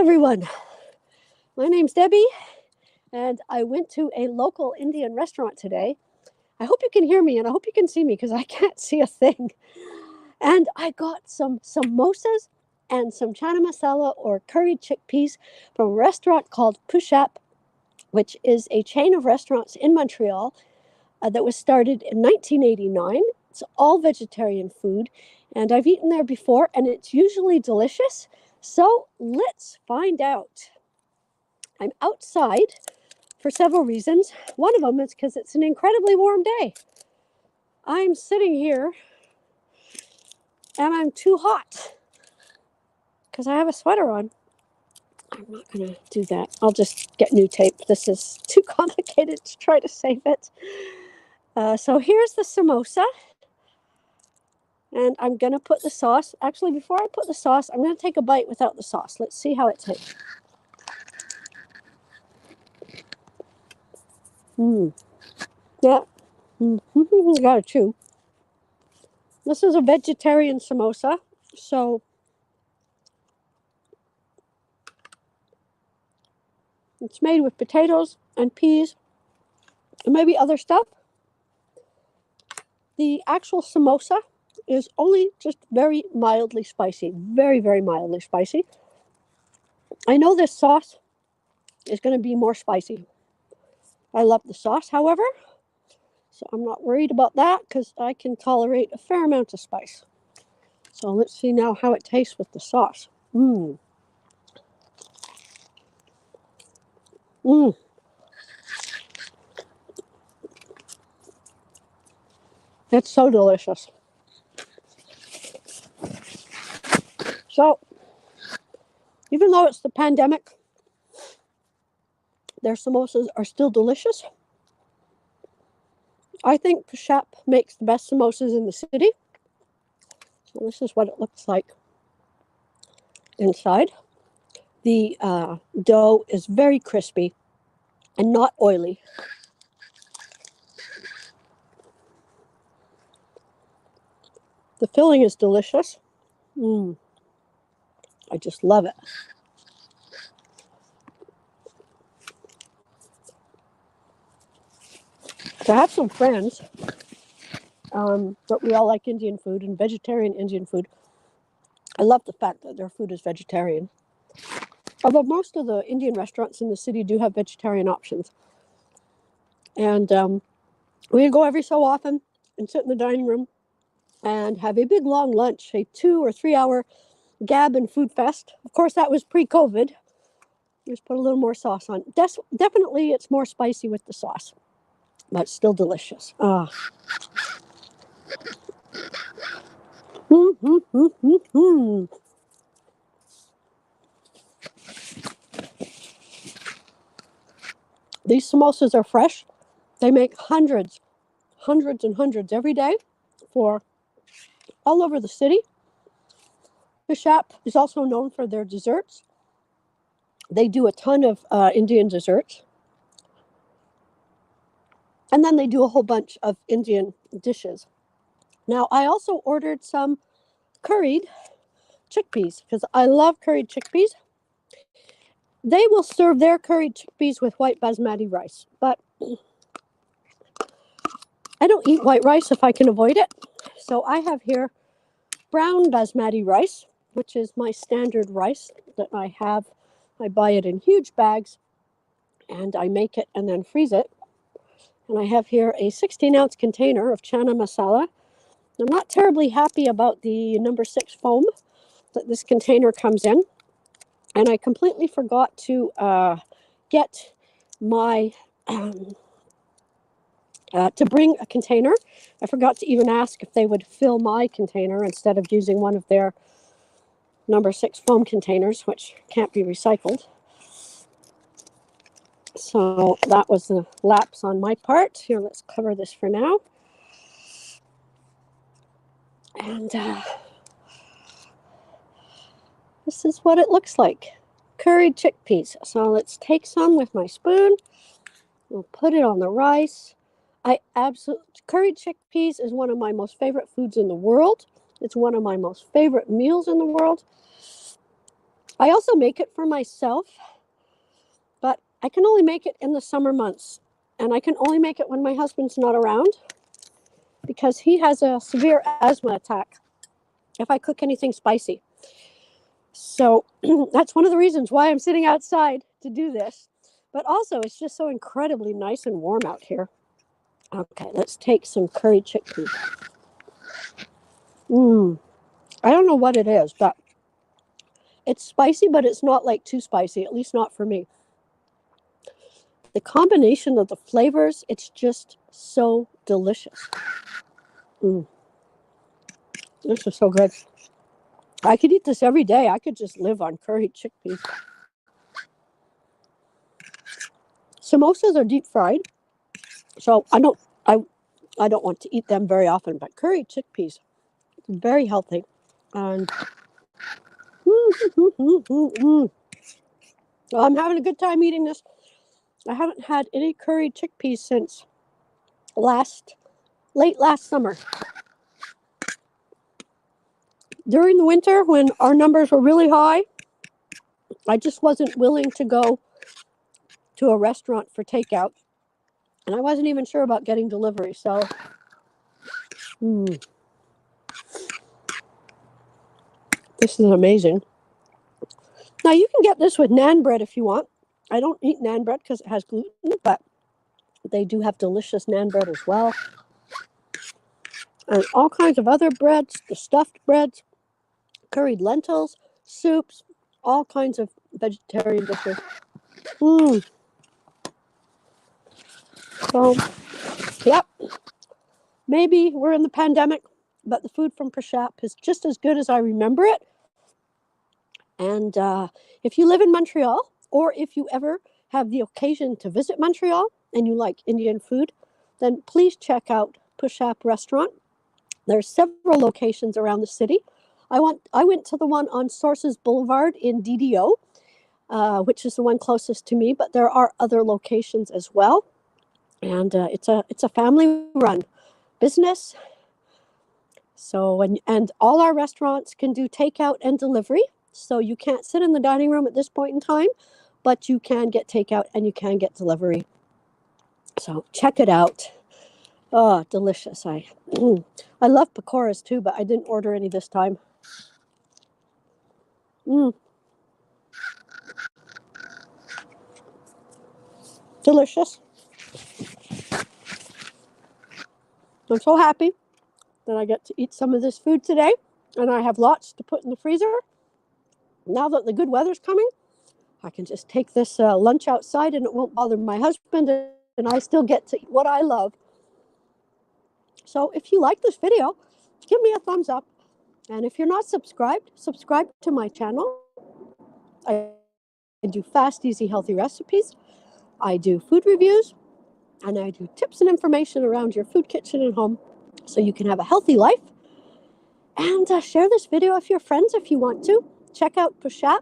everyone. My name's Debbie, and I went to a local Indian restaurant today. I hope you can hear me and I hope you can see me because I can't see a thing. And I got some samosas and some chana masala or curried chickpeas from a restaurant called Pushap, which is a chain of restaurants in Montreal that was started in 1989. It's all vegetarian food, and I've eaten there before, and it's usually delicious. So let's find out. I'm outside for several reasons. One of them is because it's an incredibly warm day. I'm sitting here and I'm too hot because I have a sweater on. I'm not going to do that. I'll just get new tape. This is too complicated to try to save it. So here's the samosa. And I'm going to put the sauce. Actually, before I put the sauce, I'm going to take a bite without the sauce. Let's see how it tastes. Yeah. Gotta chew. This is a vegetarian samosa. So it's made with potatoes and peas and maybe other stuff. The actual samosa is only just very mildly spicy. Very, very mildly spicy. I know this sauce is going to be more spicy. I love the sauce, however, so I'm not worried about that because I can tolerate a fair amount of spice. So let's see now how it tastes with the sauce. It's so delicious. So, even though it's the pandemic, their samosas are still delicious. I think Pushap makes the best samosas in the city. So this is what it looks like inside. The dough is very crispy and not oily. The filling is delicious. I just love it. So I have some friends that we all like Indian food and vegetarian Indian food. I love the fact that their food is vegetarian. Although most of the Indian restaurants in the city do have vegetarian options. And we go every so often and sit in the dining room and have a big long lunch, a 2 or 3 hour gab and food fest. Of course, that was pre-COVID. Just put a little more sauce on. Definitely, it's more spicy with the sauce, but still delicious. These samosas are fresh. They make hundreds and hundreds every day for all over the city. Pushap is also known for their desserts. They do a ton of Indian desserts. And then they do a whole bunch of Indian dishes. Now, I also ordered some curried chickpeas because I love curried chickpeas. They will serve their curried chickpeas with white basmati rice, but I don't eat white rice if I can avoid it. So I have here brown basmati rice, which is my standard rice that I have. I buy it in huge bags and I make it and then freeze it. And I have here a 16-ounce container of chana masala. I'm not terribly happy about the number 6 foam that this container comes in. And I completely forgot to get my, to bring a container. I forgot to even ask if they would fill my container instead of using one of their number 6 foam containers, which can't be recycled. So that was a lapse on my part. Here, let's cover this for now. And this is what it looks like. Curried chickpeas. So let's take some with my spoon. We'll put it on the rice. Curried chickpeas is one of my most favorite foods in the world. It's one of my most favorite meals in the world. I also make it for myself, but I can only make it in the summer months. And I can only make it when my husband's not around because he has a severe asthma attack if I cook anything spicy. So that's one of the reasons why I'm sitting outside to do this. But also, it's just so incredibly nice and warm out here. Okay, let's take some curried chickpeas. I don't know what it is, but it's spicy, but it's not like too spicy, at least not for me. The combination of the flavors, it's just so delicious. This is so good. I could eat this every day. I could just live on curried chickpeas. Samosas are deep fried, so I don't want to eat them very often, but curried chickpeas, very healthy. And I'm having a good time eating this. I haven't had any curried chickpeas since late last summer. During the winter, when our numbers were really high, I just wasn't willing to go to a restaurant for takeout. And I wasn't even sure about getting delivery. So, this is amazing. Now, you can get this with naan bread if you want. I don't eat naan bread because it has gluten, but they do have delicious naan bread as well. And all kinds of other breads, the stuffed breads, curried lentils, soups, all kinds of vegetarian dishes. So, yep, maybe we're in the pandemic, but the food from Pushap is just as good as I remember it. And if you live in Montreal, or if you ever have the occasion to visit Montreal and you like Indian food, then please check out Pushap Restaurant. There's several locations around the city. I went to the one on Sources Boulevard in DDO, which is the one closest to me, but there are other locations as well. And it's a family-run business. So and all our restaurants can do takeout and delivery. So you can't sit in the dining room at this point in time, but you can get takeout and you can get delivery. So check it out. Oh, delicious. I love pakoras too, but I didn't order any this time. Delicious. I'm so happy that I get to eat some of this food today, and I have lots to put in the freezer. Now that the good weather's coming, I can just take this lunch outside and it won't bother my husband, and I still get to eat what I love. So if you like this video, give me a thumbs up. And if you're not subscribed, subscribe to my channel. I do fast, easy, healthy recipes. I do food reviews, and I do tips and information around your food kitchen and home so you can have a healthy life. And share this video with your friends if you want to. Check out Pushap.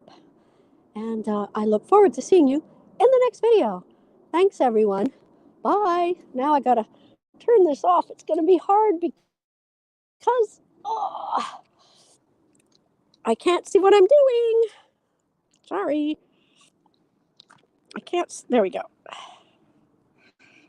And I look forward to seeing you in the next video. Thanks, everyone. Bye. Now I got to turn this off. It's going to be hard because I can't see what I'm doing. Sorry. I can't. There we go.